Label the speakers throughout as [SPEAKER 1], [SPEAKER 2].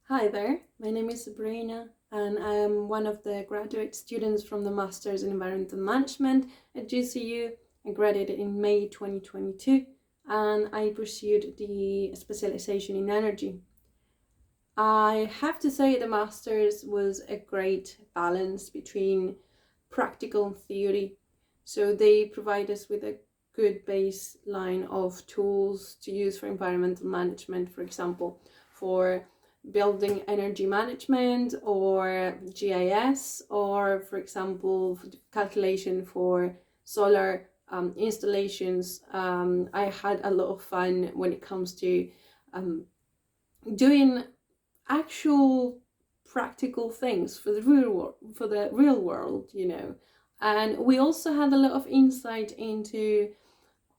[SPEAKER 1] Hi there, my name is Sabrina and I am one of the graduate students from the Masters in Environmental Management at GCU. I graduated in May 2022 and I pursued the specialization in energy. I have to say the Masters was a great balance between practical and theory. So they provide us with a good baseline of tools to use for environmental management, for example, for building energy management or GIS, or for example calculation for solar installations. I had a lot of fun when it comes to doing actual practical things for the real world, and we also had a lot of insight into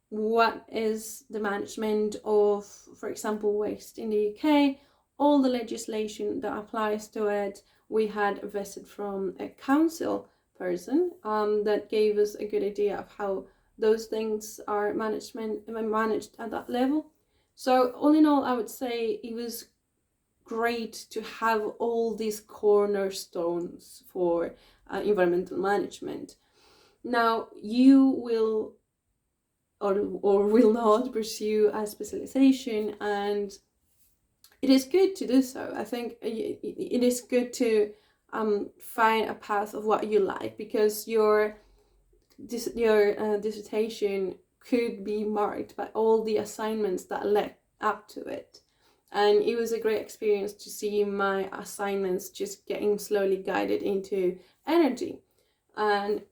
[SPEAKER 1] what is the management of, for example, waste in the UK, all the legislation that applies to it. We had a visit from a council person that gave us a good idea of how those things are managed at that level. So all in all, I would say it was great to have all these cornerstones for environmental management. Now you will or will not pursue a specialization, and it is good to do so. I think it is good to find a path of what you like, because your dissertation could be marked by all the assignments that led up to it. And it was a great experience to see my assignments just getting slowly guided into energy. And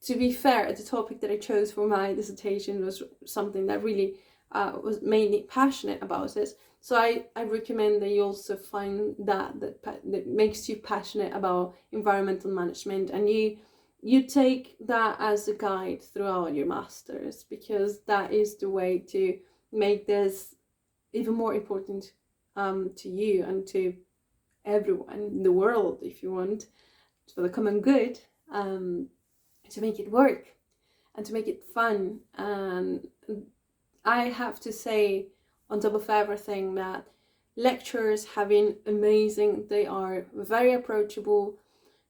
[SPEAKER 1] to be fair, the topic that I chose for my dissertation was something that really was mainly passionate about it. So I recommend that you also find that makes you passionate about environmental management, and you take that as a guide throughout your masters, because that is the way to make this even more important to you and to everyone in the world, if you want, for the common good, to make it work and to make it fun. And I have to say, on top of everything, that lecturers have been amazing. They are very approachable.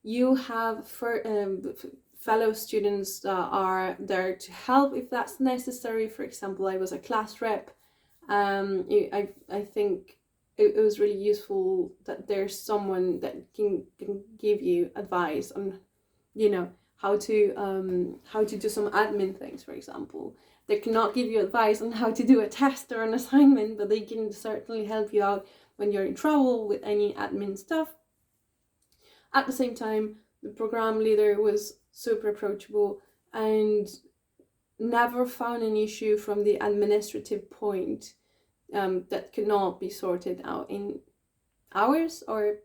[SPEAKER 1] You have fellow students that are there to help if that's necessary. For example, I was a class rep. I think it was really useful that there's someone that can give you advice on, how to do some admin things, for example. They cannot give you advice on how to do a test or an assignment, but they can certainly help you out when you're in trouble with any admin stuff. At the same time, the program leader was super approachable and never found an issue from the administrative point that could not be sorted out in hours or,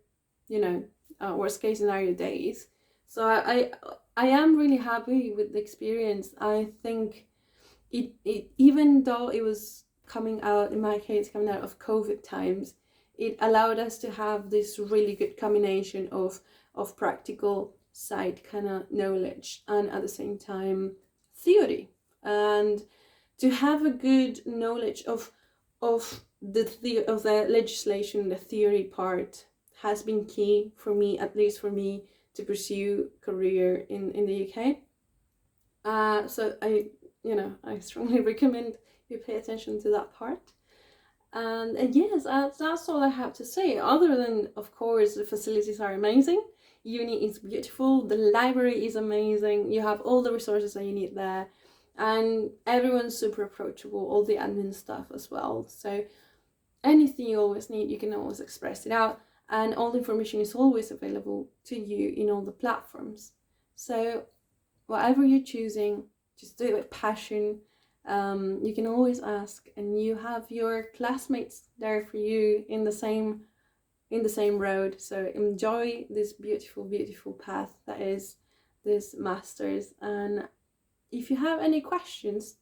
[SPEAKER 1] worst case scenario, days. So I am really happy with the experience. I think it even though it was coming out, in my case, coming out of COVID times, it allowed us to have this really good combination of practical side kind of knowledge and at the same time theory, and to have a good knowledge of the legislation. The theory part has been key for me, at least for me, to pursue career in the UK. So I strongly recommend you pay attention to that part. And yes, that's all I have to say, other than, of course, the facilities are amazing. Uni is beautiful, the library is amazing, you have all the resources that you need there, and everyone's super approachable, all the admin stuff as well. So anything you always need, you can always express it out, and all the information is always available to you in all the platforms. So whatever you're choosing, just do it with passion. You can always ask, and you have your classmates there for you in the same road. So enjoy this beautiful path that is this masters. And if you have any questions,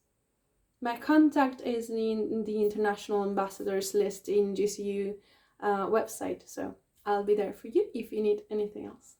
[SPEAKER 1] my contact is in the international ambassadors list in GCU website, so I'll be there for you if you need anything else.